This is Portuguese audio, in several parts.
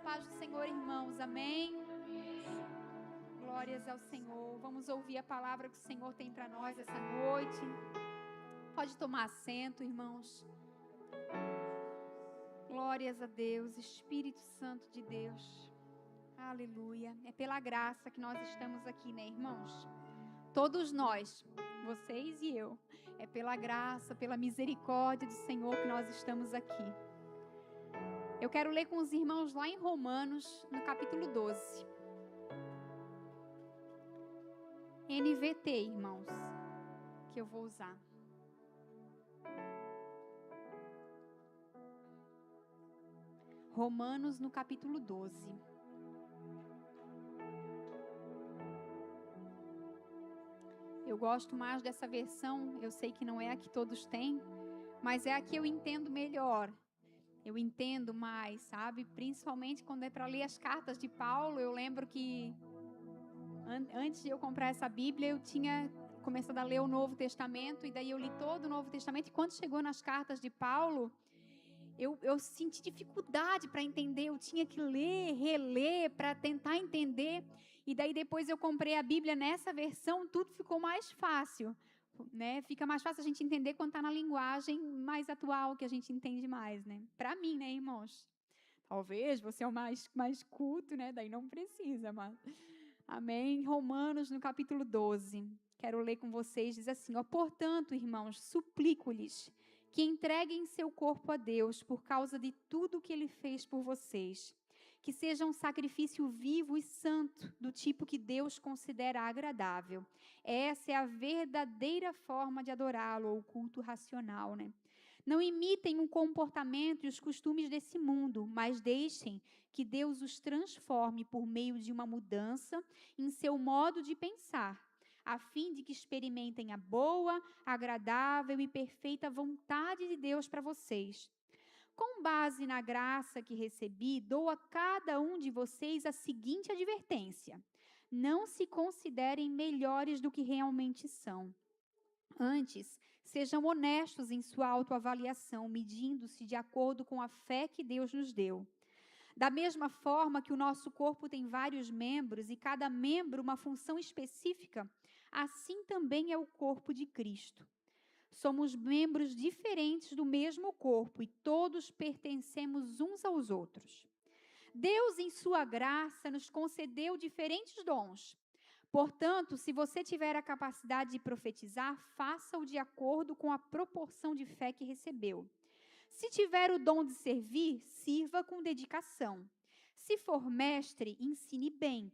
paz do Senhor, irmãos, amém? Glórias ao Senhor. Vamos ouvir a palavra que o Senhor tem para nós essa noite. Pode tomar assento, irmãos. Glórias a Deus, Espírito Santo de Deus. Aleluia. É pela graça que nós estamos aqui, né, irmãos? Todos nós, vocês e eu. É pela graça, pela misericórdia do Senhor que nós estamos aqui. Eu quero ler com os irmãos lá em Romanos, no capítulo 12. NVT, irmãos, que eu vou usar. Romanos, no capítulo 12. Eu gosto mais dessa versão, eu sei que não é a que todos têm, mas é a que eu entendo melhor. Eu entendo mais, sabe? Principalmente quando é para ler as cartas de Paulo. Eu lembro que antes de eu comprar essa Bíblia, eu tinha começado a ler o Novo Testamento, e daí eu li todo o Novo Testamento, e quando chegou nas cartas de Paulo, eu senti dificuldade para entender. Eu tinha que ler, reler, para tentar entender, e daí depois eu comprei a Bíblia nessa versão, tudo ficou mais fácil. Né? Fica mais fácil a gente entender quando está na linguagem mais atual, que a gente entende mais, né? Para mim, né, irmãos? Talvez você é o mais culto, né? Daí não precisa, mas... Amém? Romanos, no capítulo 12. Quero ler com vocês, diz assim, ó: portanto, irmãos, suplico-lhes que entreguem seu corpo a Deus por causa de tudo que Ele fez por vocês. Que seja um sacrifício vivo e santo, do tipo que Deus considera agradável. Essa é a verdadeira forma de adorá-lo, ou culto racional, né? Não imitem o comportamento e os costumes desse mundo, mas deixem que Deus os transforme por meio de uma mudança em seu modo de pensar, a fim de que experimentem a boa, agradável e perfeita vontade de Deus para vocês. Com base na graça que recebi, dou a cada um de vocês a seguinte advertência: não se considerem melhores do que realmente são. Antes, sejam honestos em sua autoavaliação, medindo-se de acordo com a fé que Deus nos deu. Da mesma forma que o nosso corpo tem vários membros e cada membro uma função específica, assim também é o corpo de Cristo. Somos membros diferentes do mesmo corpo e todos pertencemos uns aos outros. Deus, em sua graça, nos concedeu diferentes dons. Portanto, se você tiver a capacidade de profetizar, faça-o de acordo com a proporção de fé que recebeu. Se tiver o dom de servir, sirva com dedicação. Se for mestre, ensine bem.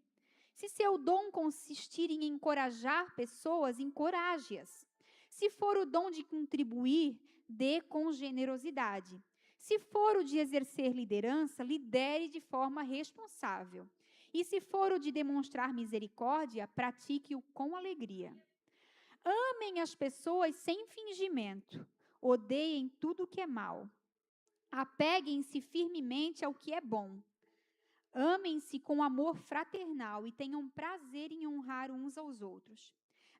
Se seu dom consistir em encorajar pessoas, encoraje-as. Se for o dom de contribuir, dê com generosidade. Se for o de exercer liderança, lidere de forma responsável. E se for o de demonstrar misericórdia, pratique-o com alegria. Amem as pessoas sem fingimento. Odeiem tudo o que é mal. Apeguem-se firmemente ao que é bom. Amem-se com amor fraternal e tenham prazer em honrar uns aos outros.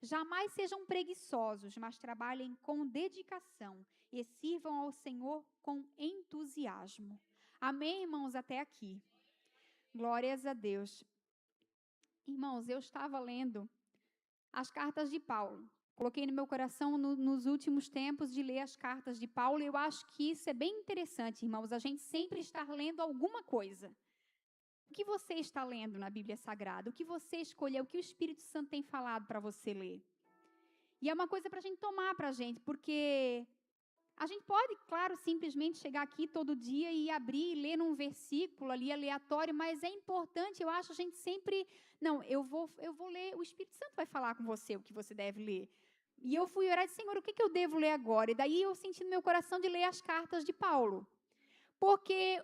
Jamais sejam preguiçosos, mas trabalhem com dedicação e sirvam ao Senhor com entusiasmo. Amém, irmãos, até aqui. Glórias a Deus. Irmãos, eu estava lendo as cartas de Paulo. Coloquei no meu coração nos últimos tempos de ler as cartas de Paulo. E eu acho que isso é bem interessante, irmãos. A gente sempre está lendo alguma coisa. O que você está lendo na Bíblia Sagrada? O que você escolheu? O que o Espírito Santo tem falado para você ler? E é uma coisa para a gente tomar para a gente, porque a gente pode, claro, simplesmente chegar aqui todo dia e abrir e ler num versículo ali aleatório, mas é importante, eu acho, a gente sempre... Não, eu vou ler, o Espírito Santo vai falar com você o que você deve ler. E eu fui orar e disse, Senhor, o que eu devo ler agora? E daí eu senti no meu coração de ler as cartas de Paulo. Porque...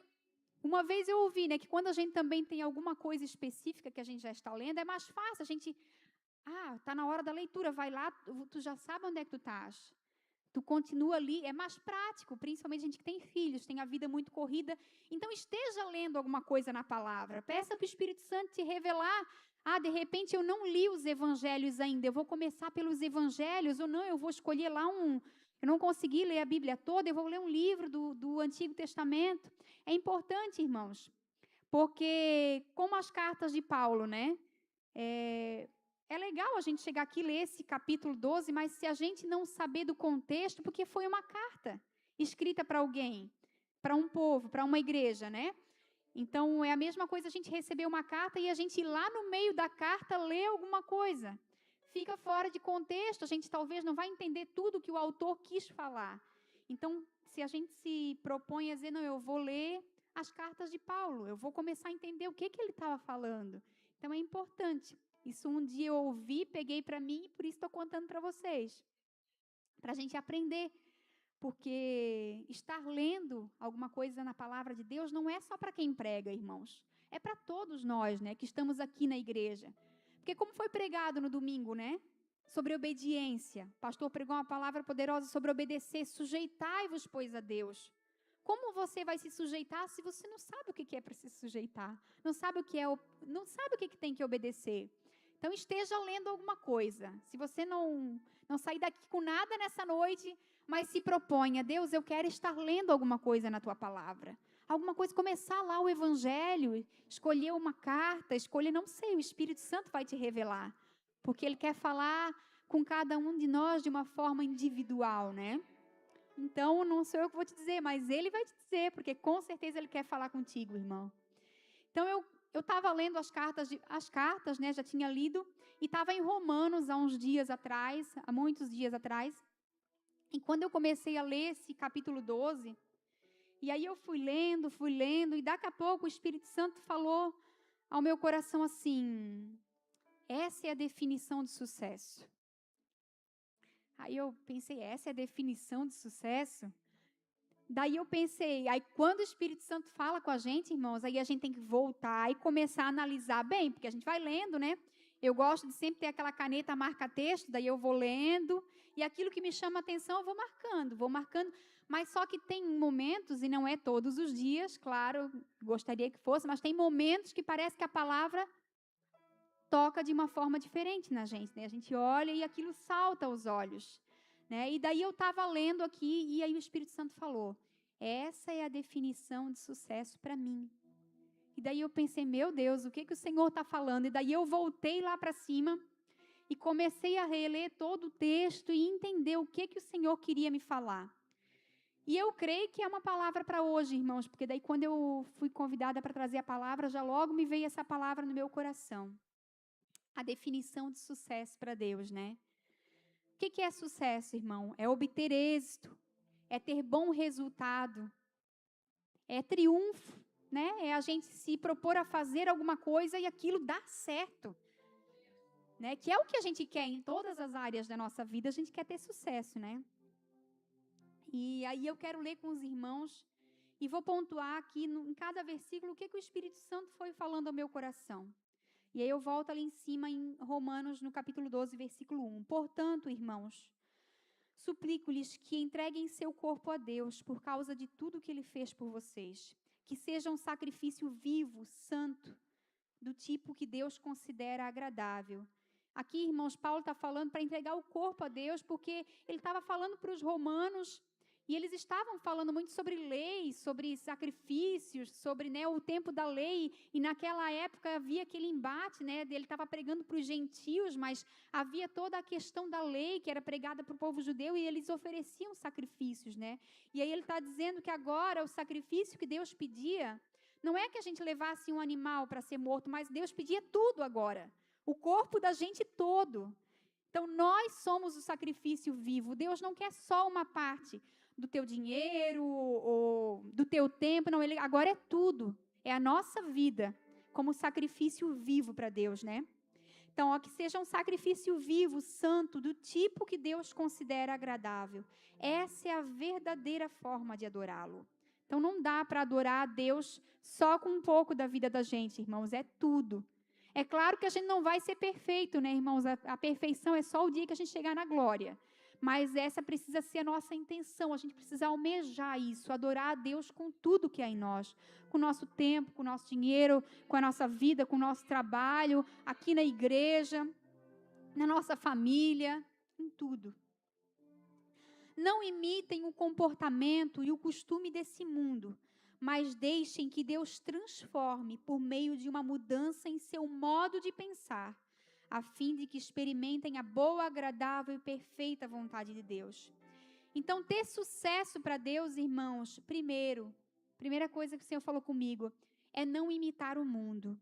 uma vez eu ouvi, né, que quando a gente também tem alguma coisa específica que a gente já está lendo, é mais fácil a gente... está na hora da leitura, vai lá, tu já sabe onde é que tu estás. Tu continua ali, é mais prático, principalmente a gente que tem filhos, tem a vida muito corrida. Então, esteja lendo alguma coisa na palavra. Peça para o Espírito Santo te revelar. De repente eu não li os evangelhos ainda, eu vou começar pelos evangelhos, ou não, eu vou escolher lá eu não consegui ler a Bíblia toda, eu vou ler um livro do Antigo Testamento. É importante, irmãos, Porque, como as cartas de Paulo, né? É legal a gente chegar aqui e ler esse capítulo 12, mas se a gente não saber do contexto, porque foi uma carta escrita para alguém, para um povo, para uma igreja, né? Então, é a mesma coisa a gente receber uma carta e a gente ir lá no meio da carta ler alguma coisa. Fica fora de contexto, a gente talvez não vai entender tudo que o autor quis falar. Então, se a gente se propõe a dizer, não, eu vou ler as cartas de Paulo, eu vou começar a entender o que ele estava falando. Então, é importante. Isso um dia eu ouvi, peguei para mim e por isso estou contando para vocês. Para a gente aprender. Porque estar lendo alguma coisa na palavra de Deus não é só para quem prega, irmãos. É para todos nós, né, que estamos aqui na igreja. Porque como foi pregado no domingo, né? Sobre obediência. O pastor pregou uma palavra poderosa sobre obedecer. Sujeitai-vos, pois, a Deus. Como você vai se sujeitar se você não sabe o que é para se sujeitar? Não sabe o que não sabe o que tem que obedecer? Então, esteja lendo alguma coisa. Se você não sair daqui com nada nessa noite, mas se proponha, Deus, eu quero estar lendo alguma coisa na tua palavra. Alguma coisa, começar lá o evangelho, escolher uma carta, escolher, não sei, o Espírito Santo vai te revelar. Porque ele quer falar com cada um de nós de uma forma individual, né? Então, não sou eu que vou te dizer, mas ele vai te dizer, porque com certeza ele quer falar contigo, irmão. Então, eu estava lendo as cartas, né, já tinha lido, e estava em Romanos há uns dias atrás, há muitos dias atrás, e quando eu comecei a ler esse capítulo 12, e aí eu fui lendo, e daqui a pouco o Espírito Santo falou ao meu coração assim, essa é a definição de sucesso. Aí eu pensei, essa é a definição de sucesso? Daí eu pensei, aí quando o Espírito Santo fala com a gente, irmãos, aí a gente tem que voltar e começar a analisar bem, porque a gente vai lendo, né? Eu gosto de sempre ter aquela caneta marca-texto, daí eu vou lendo, e aquilo que me chama a atenção eu vou marcando, mas só que tem momentos, e não é todos os dias, claro, gostaria que fosse, mas tem momentos que parece que a palavra toca de uma forma diferente na gente, né? A gente olha e aquilo salta aos olhos, né? E daí eu estava lendo aqui e aí o Espírito Santo falou, essa é a definição de sucesso para mim. E daí eu pensei, meu Deus, o que o Senhor está falando? E daí eu voltei lá para cima e comecei a reler todo o texto e entender o que o Senhor queria me falar. E eu creio que é uma palavra para hoje, irmãos, porque daí quando eu fui convidada para trazer a palavra, já logo me veio essa palavra no meu coração. A definição de sucesso para Deus, né? O que é sucesso, irmão? É obter êxito, é ter bom resultado, é triunfo, né? É a gente se propor a fazer alguma coisa e aquilo dá certo, né? Que é o que a gente quer em todas as áreas da nossa vida, a gente quer ter sucesso, né? E aí eu quero ler com os irmãos e vou pontuar aqui em cada versículo o que o Espírito Santo foi falando ao meu coração. E aí eu volto ali em cima em Romanos, no capítulo 12, versículo 1. Portanto, irmãos, suplico-lhes que entreguem seu corpo a Deus por causa de tudo que Ele fez por vocês. Que seja um sacrifício vivo, santo, do tipo que Deus considera agradável. Aqui, irmãos, Paulo está falando para entregar o corpo a Deus, porque ele estava falando para os romanos, e eles estavam falando muito sobre leis, sobre sacrifícios, sobre, né, o tempo da lei, e naquela época havia aquele embate, né, ele estava pregando para os gentios, mas havia toda a questão da lei que era pregada para o povo judeu, e eles ofereciam sacrifícios, né, e aí ele está dizendo que agora o sacrifício que Deus pedia, não é que a gente levasse um animal para ser morto, mas Deus pedia tudo agora, o corpo da gente todo. Então, nós somos o sacrifício vivo, Deus não quer só uma parte do teu dinheiro ou do teu tempo, não, ele agora é tudo, é a nossa vida como sacrifício vivo para Deus, né? Então, ó, que seja um sacrifício vivo, santo, do tipo que Deus considera agradável. Essa é a verdadeira forma de adorá-lo. Então, não dá para adorar a Deus só com um pouco da vida da gente, irmãos, é tudo. É claro que a gente não vai ser perfeito, né, irmãos? A perfeição é só o dia que a gente chegar na glória. Mas essa precisa ser a nossa intenção, a gente precisa almejar isso, adorar a Deus com tudo que é em nós, com o nosso tempo, com o nosso dinheiro, com a nossa vida, com o nosso trabalho, aqui na igreja, na nossa família, em tudo. Não imitem o comportamento e o costume desse mundo, mas deixem que Deus transforme por meio de uma mudança em seu modo de pensar, a fim de que experimentem a boa, agradável e perfeita vontade de Deus. Então, ter sucesso para Deus, irmãos, primeira coisa que o Senhor falou comigo, é não imitar o mundo.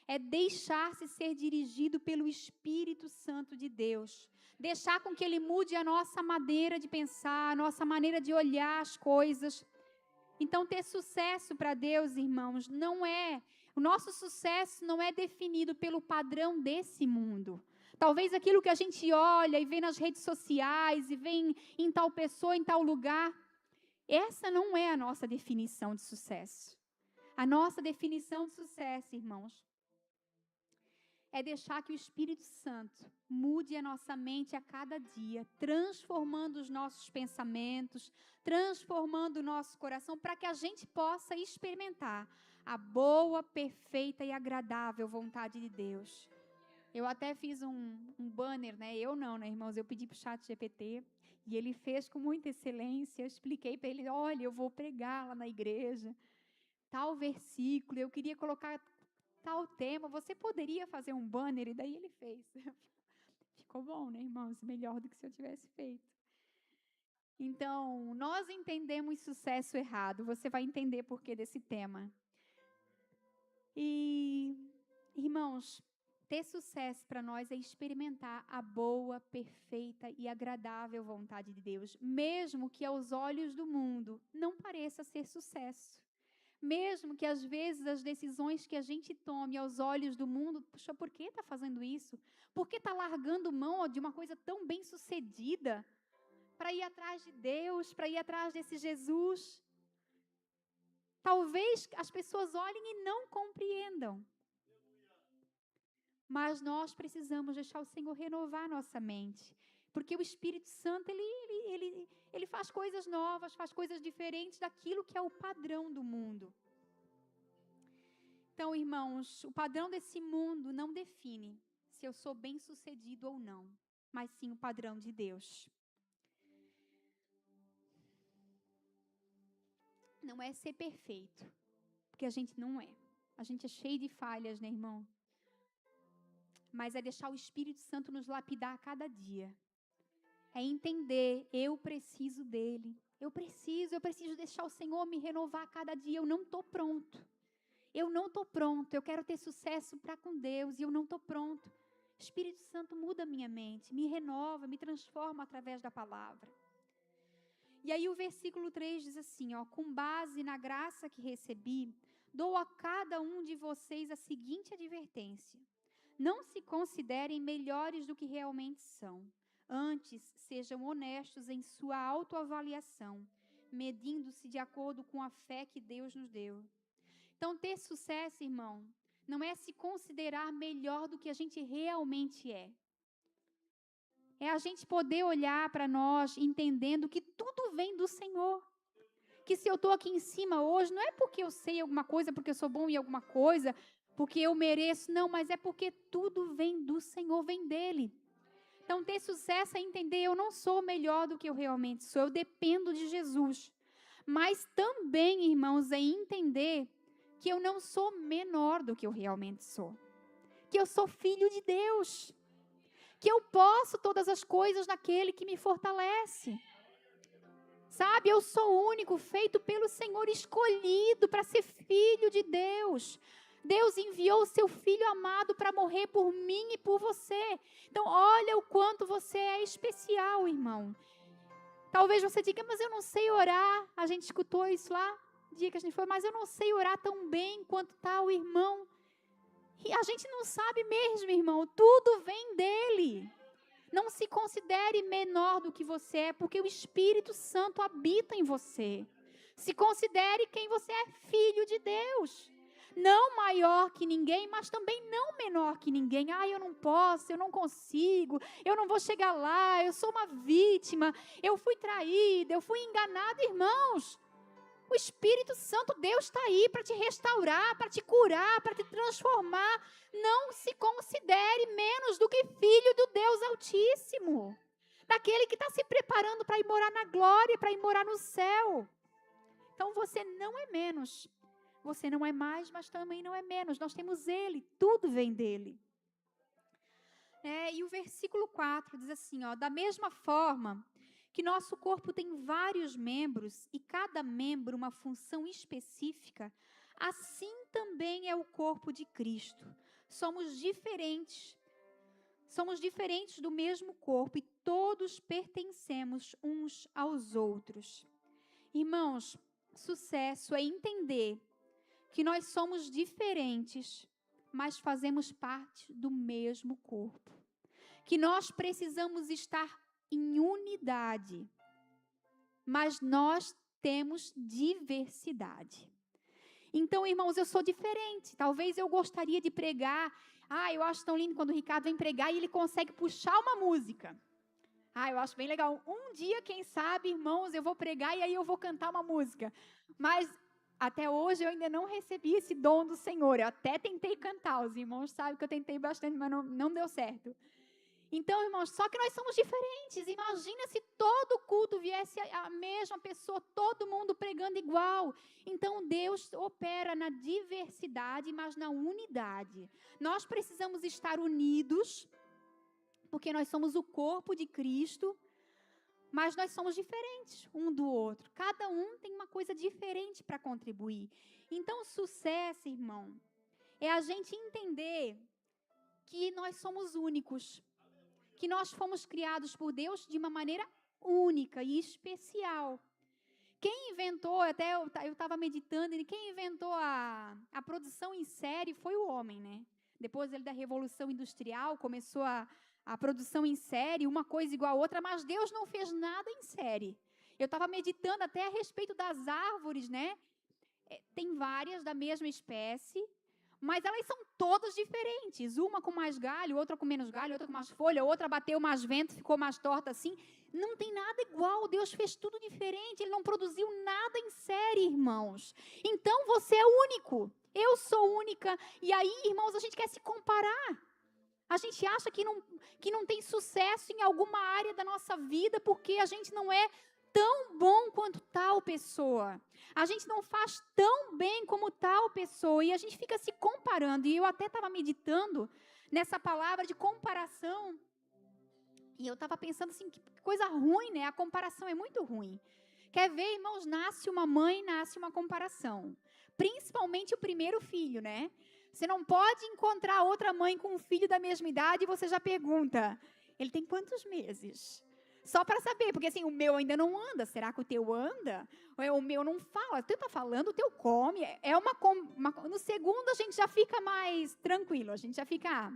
É deixar-se ser dirigido pelo Espírito Santo de Deus. Deixar com que Ele mude a nossa maneira de pensar, a nossa maneira de olhar as coisas. Então, ter sucesso para Deus, irmãos, o nosso sucesso não é definido pelo padrão desse mundo. Talvez aquilo que a gente olha e vê nas redes sociais, e vê em tal pessoa, em tal lugar, essa não é a nossa definição de sucesso. A nossa definição de sucesso, irmãos, é deixar que o Espírito Santo mude a nossa mente a cada dia, transformando os nossos pensamentos, transformando o nosso coração, para que a gente possa experimentar a boa, perfeita e agradável vontade de Deus. Eu até fiz um banner, né? Eu não, né, irmãos? Eu pedi para o ChatGPT e ele fez com muita excelência. Eu expliquei para ele, olha, eu vou pregar lá na igreja, tal versículo, eu queria colocar tal tema, você poderia fazer um banner? E daí ele fez. Ficou bom, né, irmãos? Melhor do que se eu tivesse feito. Então, nós entendemos sucesso errado. Você vai entender por que desse tema. E, irmãos, ter sucesso para nós é experimentar a boa, perfeita e agradável vontade de Deus, mesmo que aos olhos do mundo não pareça ser sucesso. Mesmo que às vezes as decisões que a gente tome aos olhos do mundo, puxa, por que está fazendo isso? Por que está largando mão de uma coisa tão bem sucedida para ir atrás de Deus, para ir atrás desse Jesus? Talvez as pessoas olhem e não compreendam. Mas nós precisamos deixar o Senhor renovar nossa mente. Porque o Espírito Santo, ele faz coisas novas, faz coisas diferentes daquilo que é o padrão do mundo. Então, irmãos, o padrão desse mundo não define se eu sou bem-sucedido ou não, mas sim o padrão de Deus. Não é ser perfeito, porque a gente não é. A gente é cheio de falhas, né, irmão? Mas é deixar o Espírito Santo nos lapidar a cada dia. É entender, eu preciso dele. Eu preciso deixar o Senhor me renovar a cada dia. Eu não estou pronto. Eu quero ter sucesso para com Deus e eu não estou pronto. Espírito Santo muda a minha mente, me renova, me transforma através da palavra. E aí o versículo 3 diz assim, com base na graça que recebi, dou a cada um de vocês a seguinte advertência. Não se considerem melhores do que realmente são. Antes, sejam honestos em sua autoavaliação, medindo-se de acordo com a fé que Deus nos deu. Então, ter sucesso, irmão, não é se considerar melhor do que a gente realmente é. É a gente poder olhar para nós entendendo que tudo vem do Senhor. Que se eu estou aqui em cima hoje, não é porque eu sei alguma coisa, porque eu sou bom em alguma coisa, porque eu mereço, não, mas é porque tudo vem do Senhor, vem dEle. Então, ter sucesso é entender, eu não sou melhor do que eu realmente sou, eu dependo de Jesus. Mas também, irmãos, é entender que eu não sou menor do que eu realmente sou. Que eu sou filho de Deus. Que eu posso todas as coisas naquele que me fortalece. Sabe, eu sou único, feito pelo Senhor, escolhido para ser filho de Deus. Deus enviou o seu Filho amado para morrer por mim e por você. Então, olha o quanto você é especial, irmão. Talvez você diga, mas eu não sei orar. A gente escutou isso lá, no dia que a gente foi, mas eu não sei orar tão bem quanto tal irmão. E a gente não sabe mesmo, irmão. Tudo vem dele. Não se considere menor do que você é, porque o Espírito Santo habita em você. Se considere quem você é, filho de Deus. Não maior que ninguém, mas também não menor que ninguém. Eu não posso, eu não consigo, eu não vou chegar lá, eu sou uma vítima, eu fui traída, eu fui enganada, irmãos. O Espírito Santo, Deus está aí para te restaurar, para te curar, para te transformar. Não se considere menos do que filho do Deus Altíssimo. Daquele que está se preparando para ir morar na glória, para ir morar no céu. Então você não é menos. Você não é mais, mas também não é menos. Nós temos Ele, tudo vem dEle. E o versículo 4 diz assim, ó, da mesma forma que nosso corpo tem vários membros e cada membro uma função específica, assim também é o corpo de Cristo. Somos diferentes do mesmo corpo e todos pertencemos uns aos outros. Irmãos, sucesso é entender que nós somos diferentes, mas fazemos parte do mesmo corpo. Que nós precisamos estar em unidade, mas nós temos diversidade. Então, irmãos, eu sou diferente. Talvez eu gostaria de pregar. Eu acho tão lindo quando o Ricardo vem pregar e ele consegue puxar uma música. Eu acho bem legal. Um dia, quem sabe, irmãos, eu vou pregar e aí eu vou cantar uma música. Mas até hoje eu ainda não recebi esse dom do Senhor. Eu até tentei cantar. Os irmãos sabem que eu tentei bastante, mas não deu certo. Então, irmãos, só que nós somos diferentes. Imagina se todo culto viesse a mesma pessoa, todo mundo pregando igual. Então, Deus opera na diversidade, mas na unidade. Nós precisamos estar unidos, porque nós somos o corpo de Cristo, mas nós somos diferentes um do outro. Cada um tem uma coisa diferente para contribuir. Então, sucesso, irmão, é a gente entender que nós somos únicos. Que nós fomos criados por Deus de uma maneira única e especial. Quem inventou, até eu estava meditando, quem inventou a produção em série foi o homem, né? Depois da Revolução Industrial, começou a produção em série, uma coisa igual a outra, mas Deus não fez nada em série. Eu estava meditando até a respeito das árvores, né? Tem várias da mesma espécie, mas elas são todas diferentes. Uma com mais galho, outra com menos galho, outra com mais folha, outra bateu mais vento, ficou mais torta assim. Não tem nada igual. Deus fez tudo diferente. Ele não produziu nada em série, irmãos. Então, você é único. Eu sou única. E aí, irmãos, a gente quer se comparar. A gente acha que não tem sucesso em alguma área da nossa vida porque a gente não é tão bom quanto tal pessoa. A gente não faz tão bem como tal pessoa. E a gente fica se comparando. E eu até estava meditando nessa palavra de comparação. E eu estava pensando assim, que coisa ruim, né? A comparação é muito ruim. Quer ver, irmãos? Nasce uma mãe, nasce uma comparação. Principalmente o primeiro filho, né? Você não pode encontrar outra mãe com um filho da mesma idade e você já pergunta, ele tem quantos meses? Só para saber, porque assim, o meu ainda não anda, será que o teu anda? O meu não fala, o teu está falando, o teu come. No segundo a gente já fica mais tranquilo, a gente já fica,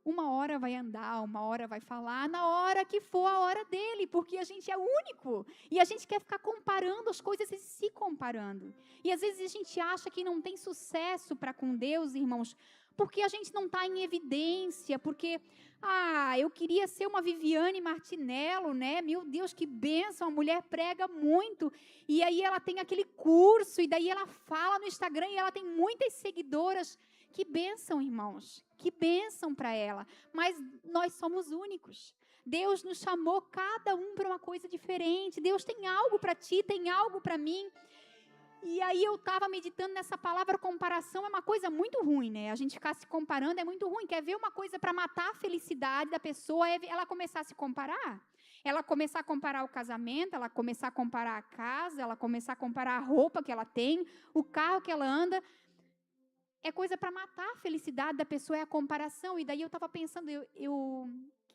uma hora vai andar, uma hora vai falar, na hora que for a hora dele, porque a gente é único. E a gente quer ficar comparando as coisas e se comparando. E às vezes a gente acha que não tem sucesso para com Deus, irmãos, porque a gente não está em evidência, porque, eu queria ser uma Viviane Martinello, né? Meu Deus, que bênção, a mulher prega muito, e aí ela tem aquele curso, e daí ela fala no Instagram, e ela tem muitas seguidoras. Que bênção, irmãos, que bênção para ela, mas nós somos únicos. Deus nos chamou cada um para uma coisa diferente, Deus tem algo para ti, tem algo para mim. E aí eu estava meditando nessa palavra comparação, é uma coisa muito ruim, né? A gente ficar se comparando é muito ruim. Quer ver uma coisa para matar a felicidade da pessoa, é ela começar a se comparar? Ela começar a comparar o casamento, ela começar a comparar a casa, ela começar a comparar a roupa que ela tem, o carro que ela anda. É coisa para matar a felicidade da pessoa, é a comparação. E daí eu estava pensando, que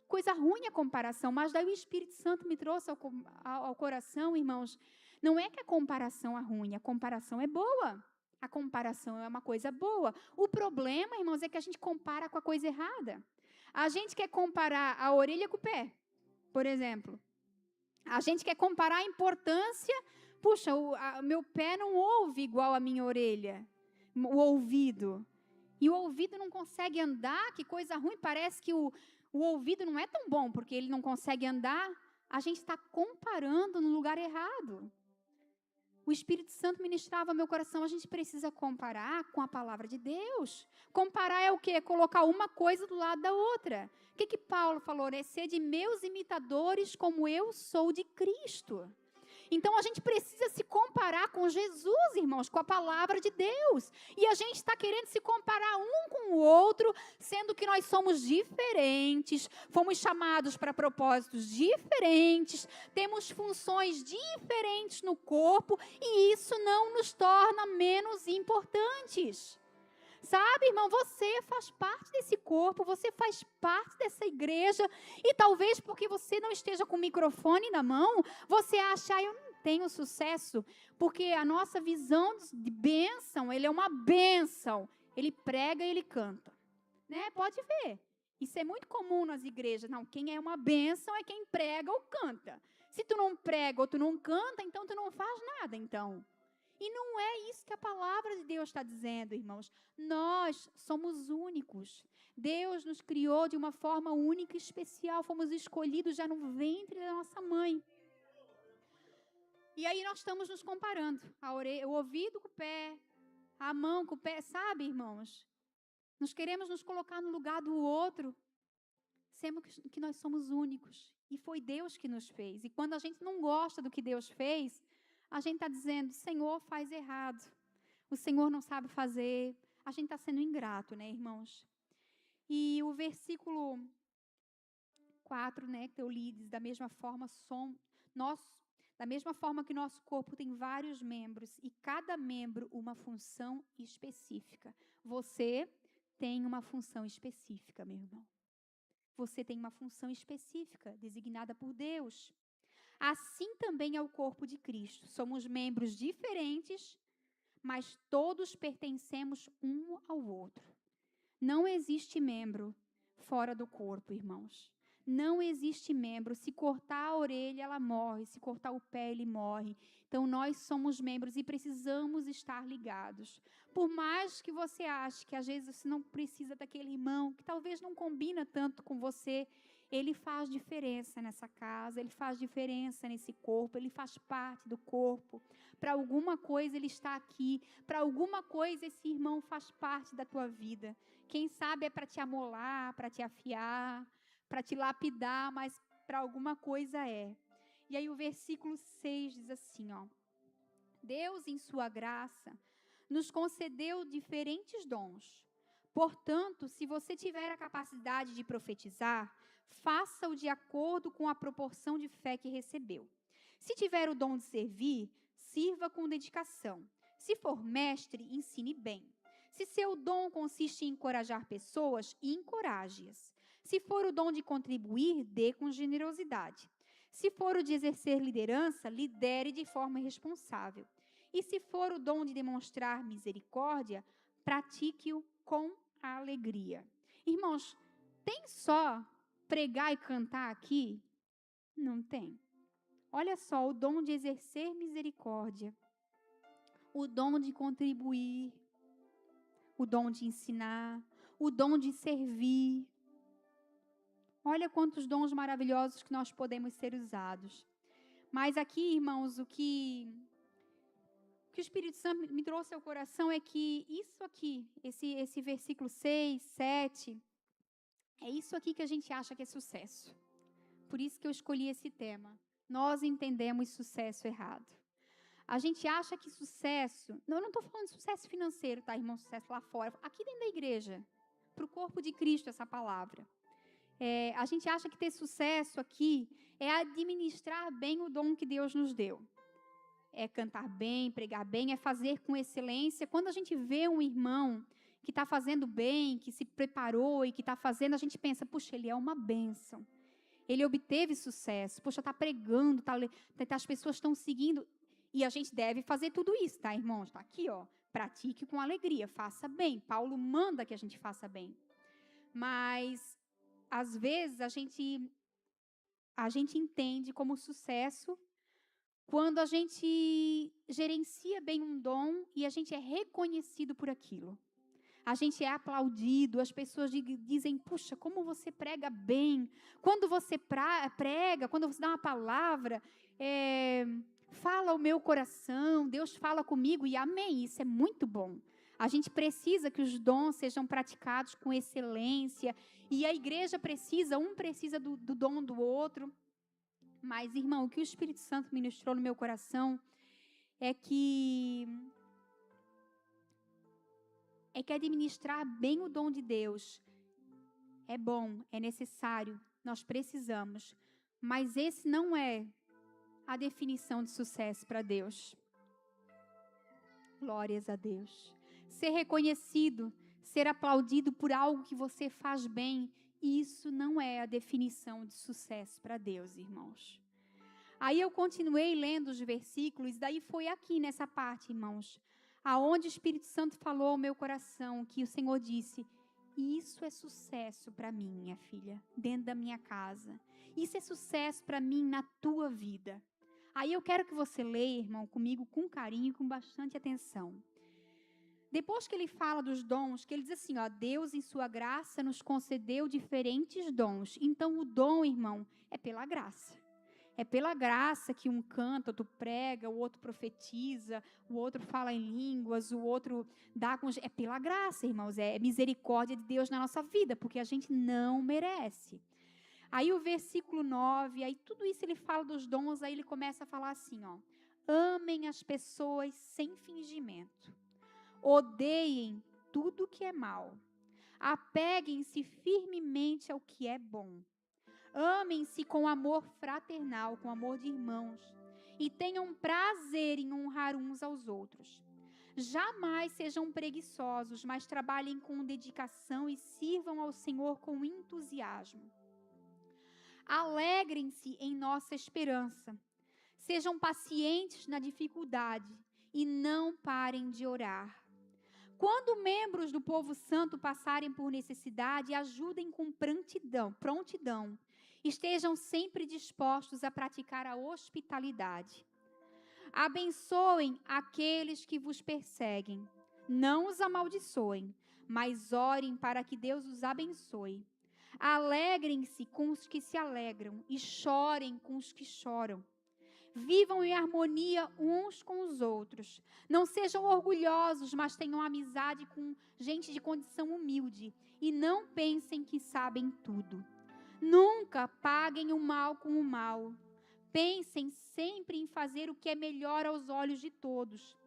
coisa ruim a comparação, mas daí o Espírito Santo me trouxe ao coração, irmãos. Não é que a comparação é ruim, a comparação é boa. A comparação é uma coisa boa. O problema, irmãos, é que a gente compara com a coisa errada. A gente quer comparar a orelha com o pé, por exemplo. A gente quer comparar a importância. Puxa, o meu pé não ouve igual a minha orelha. O ouvido. E o ouvido não consegue andar, que coisa ruim. Parece que o ouvido não é tão bom, porque ele não consegue andar. A gente está comparando no lugar errado. O Espírito Santo ministrava ao meu coração, a gente precisa comparar com a palavra de Deus. Comparar é o quê? É colocar uma coisa do lado da outra. O que Paulo falou? É ser de meus imitadores como eu sou de Cristo. Então, a gente precisa se comparar com Jesus, irmãos, com a palavra de Deus. E a gente está querendo se comparar um com o outro, sendo que nós somos diferentes, fomos chamados para propósitos diferentes, temos funções diferentes no corpo, e isso não nos torna menos importantes. Sabe, irmão, você faz parte desse corpo, você faz parte dessa igreja, e talvez porque você não esteja com o microfone na mão, você acha, eu não tenho sucesso, porque a nossa visão de bênção, ele é uma bênção, ele prega e ele canta, né? Pode ver, isso é muito comum nas igrejas, não, quem é uma bênção é quem prega ou canta, se tu não prega ou tu não canta, então tu não faz nada, então. E não é isso que a palavra de Deus está dizendo, irmãos. Nós somos únicos. Deus nos criou de uma forma única e especial. Fomos escolhidos já no ventre da nossa mãe. E aí nós estamos nos comparando. O ouvido com o pé, a mão com o pé. Sabe, irmãos? Nós queremos nos colocar no lugar do outro, sendo que nós somos únicos. E foi Deus que nos fez. E quando a gente não gosta do que Deus fez, a gente está dizendo, o Senhor faz errado, o Senhor não sabe fazer, a gente está sendo ingrato, né, irmãos? E o versículo 4, né, que eu li, diz, da mesma forma que nosso corpo tem vários membros, e cada membro uma função específica. Você tem uma função específica, meu irmão. Você tem uma função específica, designada por Deus. Assim também é o corpo de Cristo. Somos membros diferentes, mas todos pertencemos um ao outro. Não existe membro fora do corpo, irmãos. Não existe membro. Se cortar a orelha, ela morre. Se cortar o pé, ele morre. Então, nós somos membros e precisamos estar ligados. Por mais que você ache que às vezes você não precisa daquele irmão, que talvez não combina tanto com você, ele faz diferença nessa casa, ele faz diferença nesse corpo, ele faz parte do corpo. Para alguma coisa ele está aqui, para alguma coisa esse irmão faz parte da tua vida. Quem sabe é para te amolar, para te afiar, para te lapidar, mas para alguma coisa é. E aí o versículo 6 diz assim, ó: Deus, em sua graça, nos concedeu diferentes dons. Portanto, se você tiver a capacidade de profetizar, faça-o de acordo com a proporção de fé que recebeu. Se tiver o dom de servir, sirva com dedicação. Se for mestre, ensine bem. Se seu dom consiste em encorajar pessoas, encoraje-as. Se for o dom de contribuir, dê com generosidade. Se for o de exercer liderança, lidere de forma responsável. E se for o dom de demonstrar misericórdia, pratique-o com alegria. Irmãos, tem só pregar e cantar aqui? Não tem. Olha só, o dom de exercer misericórdia, o dom de contribuir, o dom de ensinar, o dom de servir. Olha quantos dons maravilhosos que nós podemos ser usados. Mas aqui, irmãos, o que o Espírito Santo me trouxe ao coração é que isso aqui, esse versículo 6, 7, é isso aqui que a gente acha que é sucesso. Por isso que eu escolhi esse tema. Nós entendemos sucesso errado. A gente acha que sucesso... Não, eu não estou falando de sucesso financeiro, tá, irmão? Sucesso lá fora. Aqui dentro da igreja. Para o corpo de Cristo, essa palavra. A gente acha que ter sucesso aqui é administrar bem o dom que Deus nos deu. É cantar bem, pregar bem, é fazer com excelência. Quando a gente vê um irmão que está fazendo bem, que se preparou e que está fazendo, a gente pensa, puxa, ele é uma bênção. Ele obteve sucesso, poxa, está pregando, as pessoas estão seguindo. E a gente deve fazer tudo isso, tá, irmãos? Está aqui, ó, pratique com alegria, faça bem. Paulo manda que a gente faça bem. Mas, às vezes, a gente entende como sucesso quando a gente gerencia bem um dom e a gente é reconhecido por aquilo. A gente é aplaudido, as pessoas dizem, puxa, como você prega bem. Quando você prega, quando você dá uma palavra, fala o meu coração, Deus fala comigo e amém, isso é muito bom. A gente precisa que os dons sejam praticados com excelência e a igreja precisa, um precisa do dom do outro. Mas, irmão, o que o Espírito Santo ministrou no meu coração é que administrar bem o dom de Deus é bom, é necessário, nós precisamos. Mas esse não é a definição de sucesso para Deus. Glórias a Deus. Ser reconhecido, ser aplaudido por algo que você faz bem, isso não é a definição de sucesso para Deus, irmãos. Aí eu continuei lendo os versículos, daí foi aqui nessa parte, irmãos, aonde o Espírito Santo falou ao meu coração, que o Senhor disse: isso é sucesso para mim, minha filha, dentro da minha casa. Isso é sucesso para mim na tua vida. Aí eu quero que você leia, irmão, comigo com carinho e com bastante atenção. Depois que ele fala dos dons, que ele diz assim, ó, Deus em sua graça nos concedeu diferentes dons. Então o dom, irmão, é pela graça. É pela graça que um canta, outro prega, o outro profetiza, o outro fala em línguas, o outro dá com... É pela graça, irmãos, é misericórdia de Deus na nossa vida, porque a gente não merece. Aí o versículo 9, aí tudo isso ele fala dos dons, aí ele começa a falar assim, ó, amem as pessoas sem fingimento, odeiem tudo que é mal, apeguem-se firmemente ao que é bom, amem-se com amor fraternal, com amor de irmãos, e tenham prazer em honrar uns aos outros. Jamais sejam preguiçosos, mas trabalhem com dedicação e sirvam ao Senhor com entusiasmo. Alegrem-se em nossa esperança. Sejam pacientes na dificuldade e não parem de orar. Quando membros do povo santo passarem por necessidade, ajudem com prontidão. Estejam sempre dispostos a praticar a hospitalidade. Abençoem aqueles que vos perseguem. Não os amaldiçoem, mas orem para que Deus os abençoe. Alegrem-se com os que se alegram e chorem com os que choram. Vivam em harmonia uns com os outros. Não sejam orgulhosos, mas tenham amizade com gente de condição humilde. E não pensem que sabem tudo. Nunca paguem o mal com o mal. Pensem sempre em fazer o que é melhor aos olhos de todos.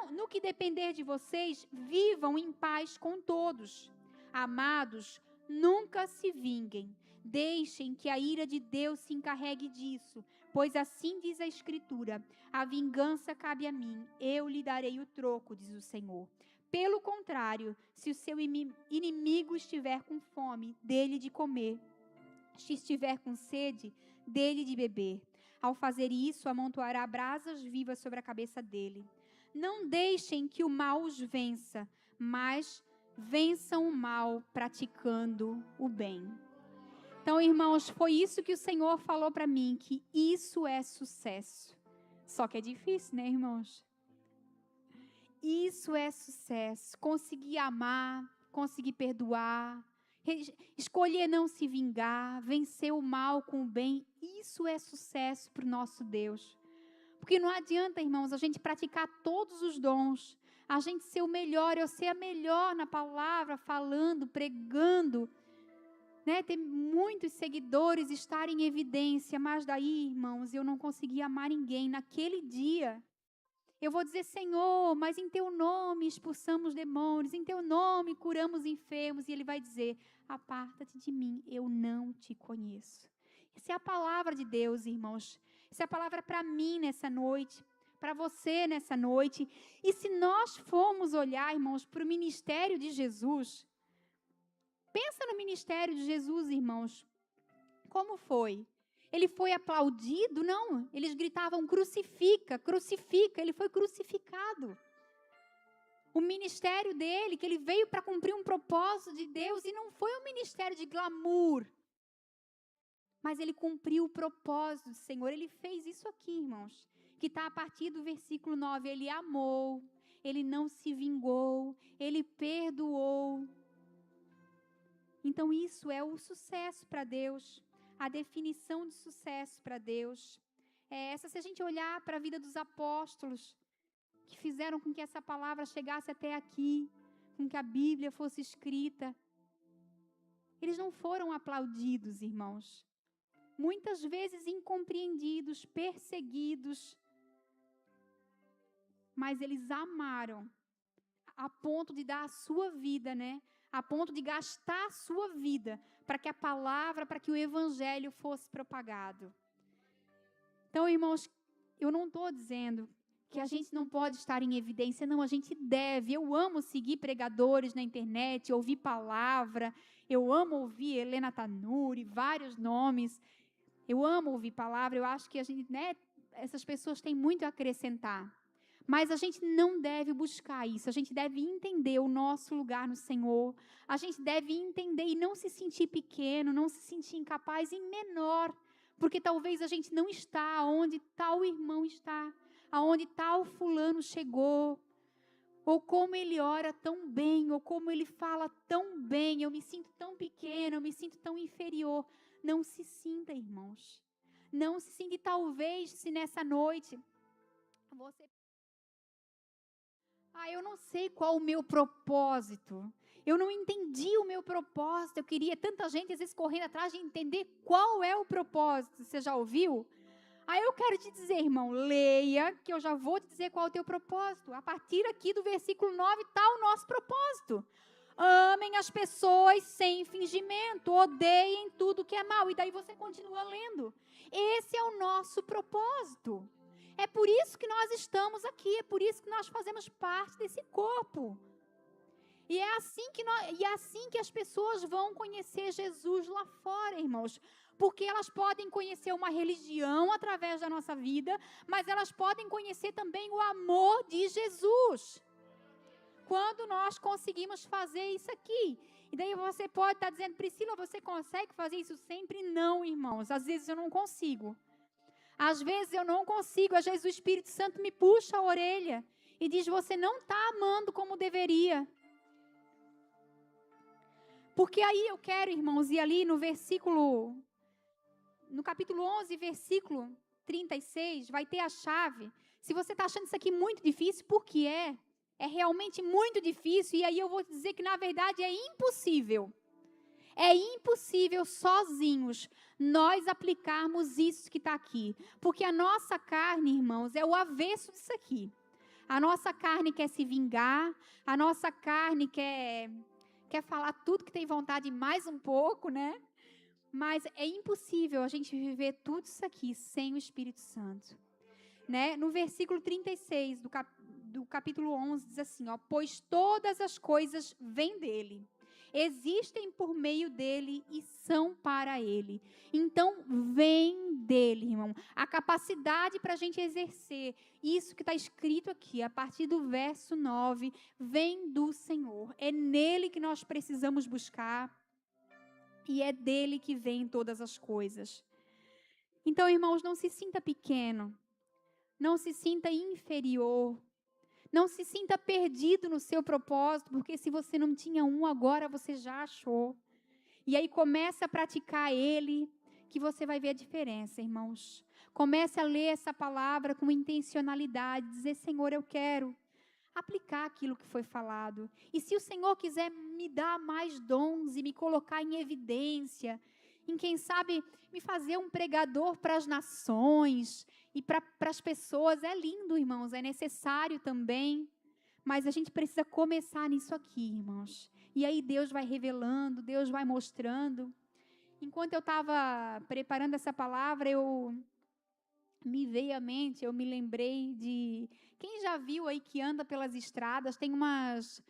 No que depender de vocês, vivam em paz com todos. Amados, nunca se vinguem. Deixem que a ira de Deus se encarregue disso, pois assim diz a Escritura: a vingança cabe a mim, eu lhe darei o troco, diz o Senhor. Pelo contrário, se o seu inimigo estiver com fome, dê-lhe de comer. Se estiver com sede, dê-lhe de beber. Ao fazer isso, amontoará brasas vivas sobre a cabeça dele. Não deixem que o mal os vença, mas vençam o mal praticando o bem. Então, irmãos, foi isso que o Senhor falou para mim, que isso é sucesso. Só que é difícil, né, irmãos? Isso é sucesso. Conseguir amar, conseguir perdoar, escolher não se vingar, vencer o mal com o bem, isso é sucesso para o nosso Deus. Porque não adianta, irmãos, a gente praticar todos os dons, a gente ser o melhor, eu ser a melhor na palavra, falando, pregando, né? Ter muitos seguidores, estar em evidência, mas daí, irmãos, eu não consegui amar ninguém. Naquele dia, eu vou dizer, Senhor, mas em teu nome expulsamos demônios, em teu nome curamos enfermos, e Ele vai dizer, aparta-te de mim, eu não te conheço. Essa é a palavra de Deus, irmãos. Essa é a palavra para mim nessa noite, para você nessa noite. E se nós formos olhar, irmãos, para o ministério de Jesus, pensa no ministério de Jesus, irmãos. Como foi? Ele foi aplaudido? Não. Eles gritavam, crucifica, crucifica. Ele foi crucificado. O ministério dele, que ele veio para cumprir um propósito de Deus, e não foi um ministério de glamour. Mas ele cumpriu o propósito do Senhor. Ele fez isso aqui, irmãos, que está a partir do versículo 9. Ele amou, ele não se vingou, ele perdoou. Então isso é o sucesso para Deus, a definição de sucesso para Deus. É essa, se a gente olhar para a vida dos apóstolos, que fizeram com que essa palavra chegasse até aqui, com que a Bíblia fosse escrita. Eles não foram aplaudidos, irmãos. muitas vezes incompreendidos, perseguidos, mas eles amaram a ponto de dar a sua vida, né? A ponto de gastar a sua vida para que a palavra, para que o evangelho fosse propagado. Então, irmãos, eu não estou dizendo que a gente não pode estar em evidência, não, a gente deve. Eu amo seguir pregadores na internet, ouvir palavra, eu amo ouvir Helena Tanuri, vários nomes, eu amo ouvir palavra, eu acho que a gente, né, essas pessoas têm muito a acrescentar. Mas a gente não deve buscar isso, a gente deve entender o nosso lugar no Senhor, a gente deve entender e não se sentir pequeno, não se sentir incapaz e menor, porque talvez a gente não está onde tal irmão está, aonde tal fulano chegou, ou como ele ora tão bem, ou como ele fala tão bem, eu me sinto tão pequeno, eu me sinto tão inferior. Não se sinta, irmãos, não se sinta, e talvez se nessa noite você... eu não sei qual o meu propósito. Eu não entendi o meu propósito. Eu queria tanta gente, às vezes, correndo atrás de entender qual é o propósito. Você já ouviu? Aí eu quero te dizer, irmão, leia, que eu já vou te dizer qual é o teu propósito. A partir aqui do versículo 9 está o nosso propósito. Amem as pessoas sem fingimento, odeiem tudo que é mal. E daí você continua lendo. Esse é o nosso propósito. É por isso que nós estamos aqui, é por isso que nós fazemos parte desse corpo. E é assim que as pessoas vão conhecer Jesus lá fora, irmãos. Porque elas podem conhecer uma religião através da nossa vida, mas elas podem conhecer também o amor de Jesus. Quando nós conseguimos fazer isso aqui. E daí você pode estar dizendo, Priscila, você consegue fazer isso sempre? Não, irmãos, às vezes eu não consigo. Às vezes eu não consigo, às vezes o Espírito Santo me puxa a orelha e diz, você não está amando como deveria. Porque aí eu quero, irmãos, ir ali no capítulo 11, versículo 36, vai ter a chave. Se você está achando isso aqui muito difícil, porque é realmente muito difícil, e aí eu vou dizer que na verdade é impossível. É impossível sozinhos nós aplicarmos isso que está aqui. Porque a nossa carne, irmãos, é o avesso disso aqui. A nossa carne quer se vingar, a nossa carne quer falar tudo que tem vontade e mais um pouco, né? Mas é impossível a gente viver tudo isso aqui sem o Espírito Santo. Né? No versículo 36 do capítulo 11 diz assim, pois todas as coisas vêm dele. Existem por meio dele e são para ele. Então, vem dele, irmão. A capacidade para a gente exercer isso que está escrito aqui, a partir do verso 9, vem do Senhor. É nele que nós precisamos buscar e é dele que vem todas as coisas. Então, irmãos, não se sinta pequeno, não se sinta inferior. Não se sinta perdido no seu propósito, porque se você não tinha um, agora você já achou. E aí comece a praticar ele, que você vai ver a diferença, irmãos. Comece a ler essa palavra com intencionalidade, dizer, Senhor, eu quero aplicar aquilo que foi falado. E se o Senhor quiser me dar mais dons e me colocar em evidência, em quem sabe me fazer um pregador para as nações e para as pessoas, é lindo, irmãos, é necessário também, mas a gente precisa começar nisso aqui, irmãos. E aí Deus vai revelando, Deus vai mostrando. Enquanto eu estava preparando essa palavra, me veio à mente, eu me lembrei de... Quem já viu aí que anda pelas estradas, tem umas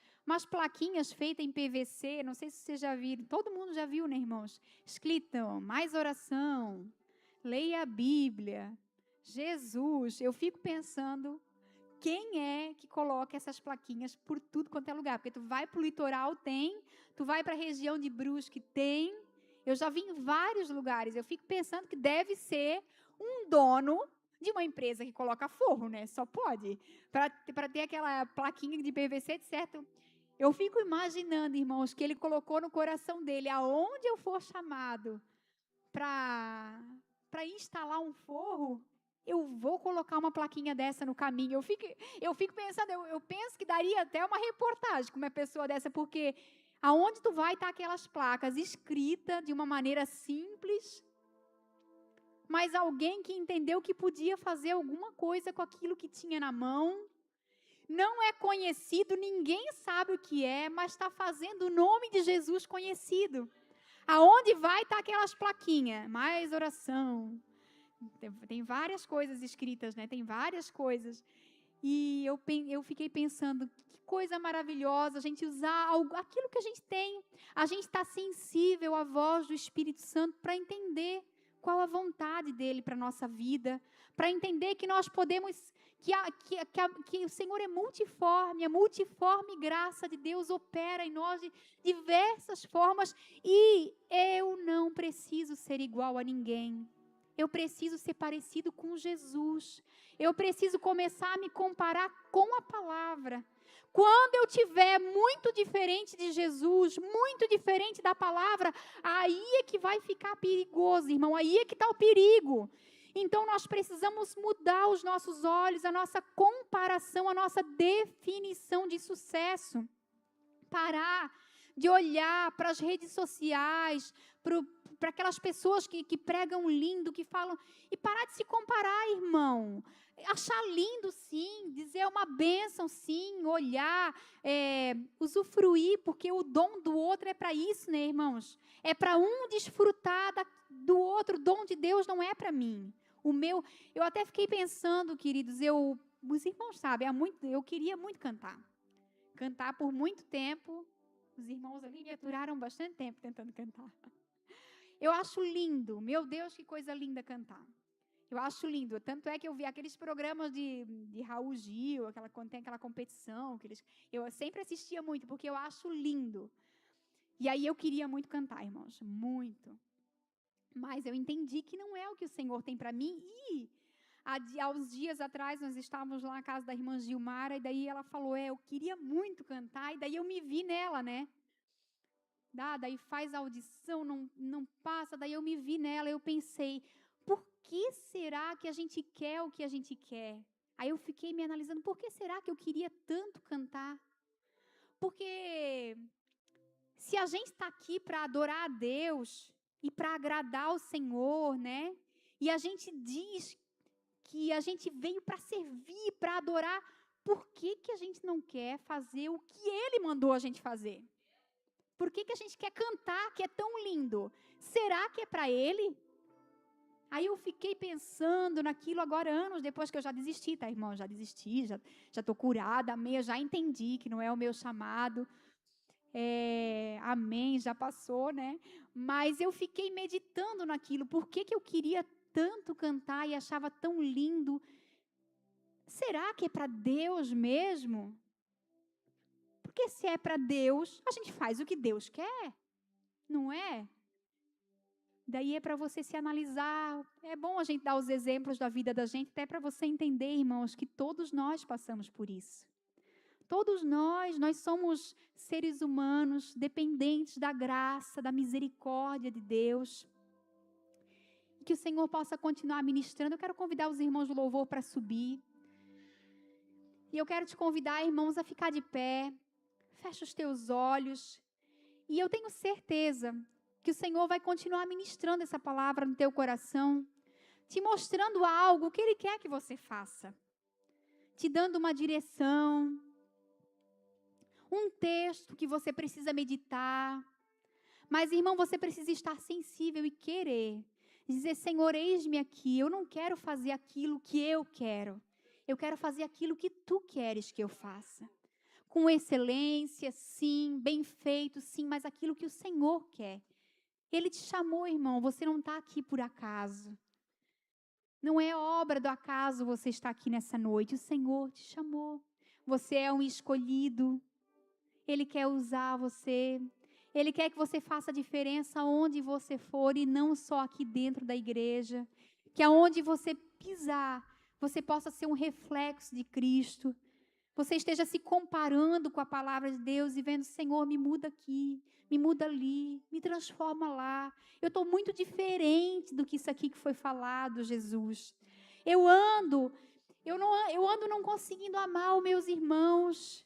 plaquinhas feitas em PVC, não sei se vocês já viram, todo mundo já viu, né, irmãos? Escrito, mais oração, leia a Bíblia, Jesus. Eu fico pensando, quem é que coloca essas plaquinhas por tudo quanto é lugar? Porque tu vai para o litoral, tem, tu vai para a região de Brusque, tem. Eu já vi em vários lugares, eu fico pensando que deve ser um dono de uma empresa que coloca forro, né? Só pode. Para ter aquela plaquinha de PVC, certo? Eu fico imaginando, irmãos, que ele colocou no coração dele, aonde eu for chamado para instalar um forro, eu vou colocar uma plaquinha dessa no caminho. Eu fico pensando, eu penso que daria até uma reportagem com uma pessoa dessa, porque aonde tu vai estar aquelas placas escritas de uma maneira simples, mas alguém que entendeu que podia fazer alguma coisa com aquilo que tinha na mão. Não é conhecido, ninguém sabe o que é, mas está fazendo o nome de Jesus conhecido. Aonde vai estar aquelas plaquinhas? Mais oração. Tem várias coisas escritas, né? Tem várias coisas. E eu fiquei pensando, que coisa maravilhosa a gente usar aquilo que a gente tem. A gente está sensível à voz do Espírito Santo para entender qual a vontade dele para a nossa vida, para entender que nós podemos, que o Senhor é multiforme, a multiforme graça de Deus opera em nós de diversas formas, e eu não preciso ser igual a ninguém. Eu preciso ser parecido com Jesus. Eu preciso começar a me comparar com a palavra. Quando eu tiver muito diferente de Jesus, muito diferente da palavra, aí é que vai ficar perigoso, irmão. Aí é que está o perigo. Então, nós precisamos mudar os nossos olhos, a nossa comparação, a nossa definição de sucesso. Parar de olhar para as redes sociais, para aquelas pessoas que pregam lindo, que falam, e parar de se comparar, irmão. Achar lindo, sim, dizer uma bênção, sim, olhar, usufruir, porque o dom do outro é para isso, né, irmãos? É para um desfrutar do outro, o dom de Deus não é para mim. O meu, eu até fiquei pensando, queridos, os irmãos sabem, eu queria muito cantar. Cantar por muito tempo. Os irmãos ali me aturaram bastante tempo tentando cantar. Eu acho lindo, meu Deus, que coisa linda cantar. Eu acho lindo, tanto é que eu vi aqueles programas de Raul Gil, quando tem aquela competição, eu sempre assistia muito, porque eu acho lindo. E aí eu queria muito cantar, irmãos, muito. Mas eu entendi que não é o que o Senhor tem para mim. E há uns dias atrás nós estávamos lá na casa da irmã Gilmara, e daí ela falou, eu queria muito cantar, e daí eu me vi nela, né? Daí faz audição, não passa, daí eu me vi nela, eu pensei, por que será que a gente quer o que a gente quer? Aí eu fiquei me analisando, por que será que eu queria tanto cantar? Porque se a gente está aqui para adorar a Deus e para agradar o Senhor, né? E a gente diz que a gente veio para servir, para adorar, por que a gente não quer fazer o que Ele mandou a gente fazer? Por que a gente quer cantar, que é tão lindo? Será que é para Ele? Aí eu fiquei pensando naquilo agora, anos depois que eu já desisti, tá, irmão? Já desisti, já estou curada, amém, eu já entendi que não é o meu chamado. Amém, já passou, né? Mas eu fiquei meditando naquilo, por que eu queria tanto cantar e achava tão lindo? Será que é para Deus mesmo? Porque se é para Deus, a gente faz o que Deus quer, não é? Daí é para você se analisar. É bom a gente dar os exemplos da vida da gente, até para você entender, irmãos, que todos nós passamos por isso. Todos nós somos seres humanos, dependentes da graça, da misericórdia de Deus. Que o Senhor possa continuar ministrando. Eu quero convidar os irmãos do louvor para subir. E eu quero te convidar, irmãos, a ficar de pé. Fecha os teus olhos. E eu tenho certeza que o Senhor vai continuar ministrando essa palavra no teu coração, te mostrando algo que Ele quer que você faça, te dando uma direção, um texto que você precisa meditar. Mas, irmão, você precisa estar sensível e querer. Dizer, Senhor, eis-me aqui, eu não quero fazer aquilo que eu quero. Eu quero fazer aquilo que Tu queres que eu faça. Com excelência, sim, bem feito, sim, mas aquilo que o Senhor quer. Ele te chamou, irmão, você não está aqui por acaso. Não é obra do acaso você estar aqui nessa noite. O Senhor te chamou. Você é um escolhido. Ele quer usar você. Ele quer que você faça diferença onde você for e não só aqui dentro da igreja. Que aonde você pisar, você possa ser um reflexo de Cristo. Você esteja se comparando com a palavra de Deus e vendo, Senhor, me muda aqui, me muda ali, me transforma lá. Eu estou muito diferente do que isso aqui que foi falado, Jesus. Eu ando não conseguindo amar os meus irmãos.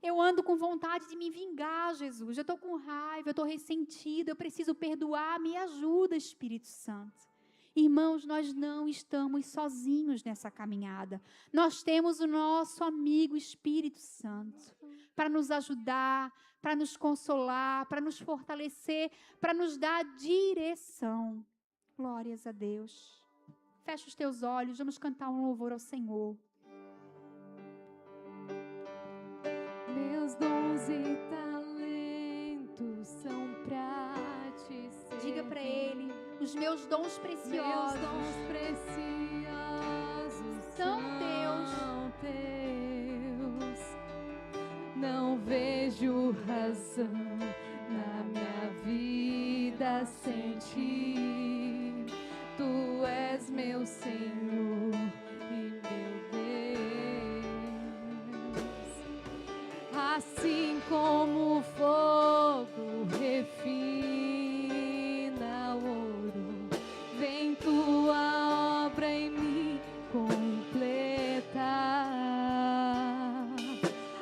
Eu ando com vontade de me vingar, Jesus. Eu estou com raiva, eu estou ressentida, eu preciso perdoar. Me ajuda, Espírito Santo. Irmãos, nós não estamos sozinhos nessa caminhada. Nós temos o nosso amigo Espírito Santo para nos ajudar, para nos consolar, para nos fortalecer, para nos dar direção. Glórias a Deus. Fecha os teus olhos, vamos cantar um louvor ao Senhor. Meus dons e talentos são pra te servir. Diga para Ele, os meus dons preciosos, Meus dons preciosos são teus. Não vejo razão na minha vida sem ti. Tu és meu Senhor e meu Deus. Assim como o fogo refina o ouro, vem tua obra em mim completa,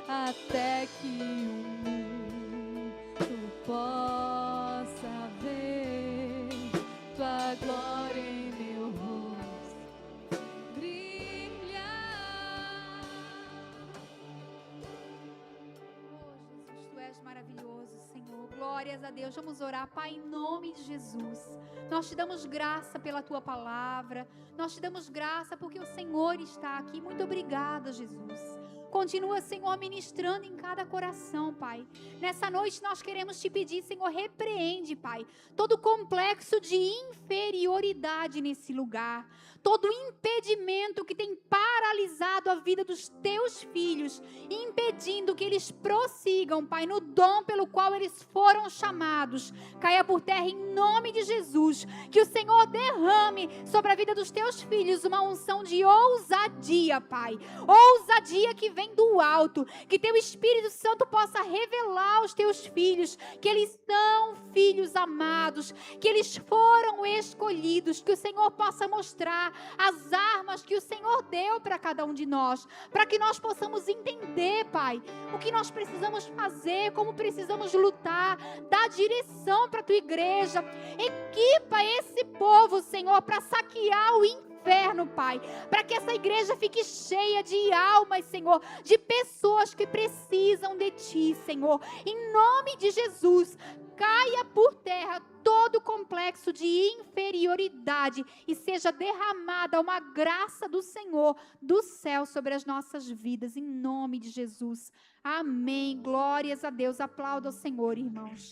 até que o mundo possa ver tua glória em meu rosto brilhar. Oh, Jesus, Tu és maravilhoso, Senhor. Glórias a Deus. Vamos orar, Pai, em nome de Jesus. Nós te damos graça pela Tua palavra. Nós te damos graça porque o Senhor está aqui. Muito obrigada, Jesus. Continua, Senhor, ministrando em cada coração, Pai. Nessa noite nós queremos te pedir, Senhor, repreende, Pai, todo complexo de inferioridade nesse lugar. Todo impedimento que tem paralisado a vida dos teus filhos, impedindo que eles prossigam, Pai, no dom pelo qual eles foram chamados. Caia por terra em nome de Jesus. Que o Senhor derrame sobre a vida dos teus filhos uma unção de ousadia, Pai. Ousadia que vem do alto. Que teu Espírito Santo possa revelar aos teus filhos que eles são filhos amados, que eles foram escolhidos. Que o Senhor possa mostrar as armas que o Senhor deu para cada um de nós, para que nós possamos entender, Pai, o que nós precisamos fazer, como precisamos lutar. Dá direção para a tua igreja, equipa esse povo, Senhor, para saquear o inferno, Pai, para que essa igreja fique cheia de almas, Senhor, de pessoas que precisam de Ti, Senhor. Em nome de Jesus, caia por terra todo complexo de inferioridade e seja derramada uma graça do Senhor, do céu, sobre as nossas vidas, em nome de Jesus. Amém. Glórias a Deus. Aplauda ao Senhor, irmãos.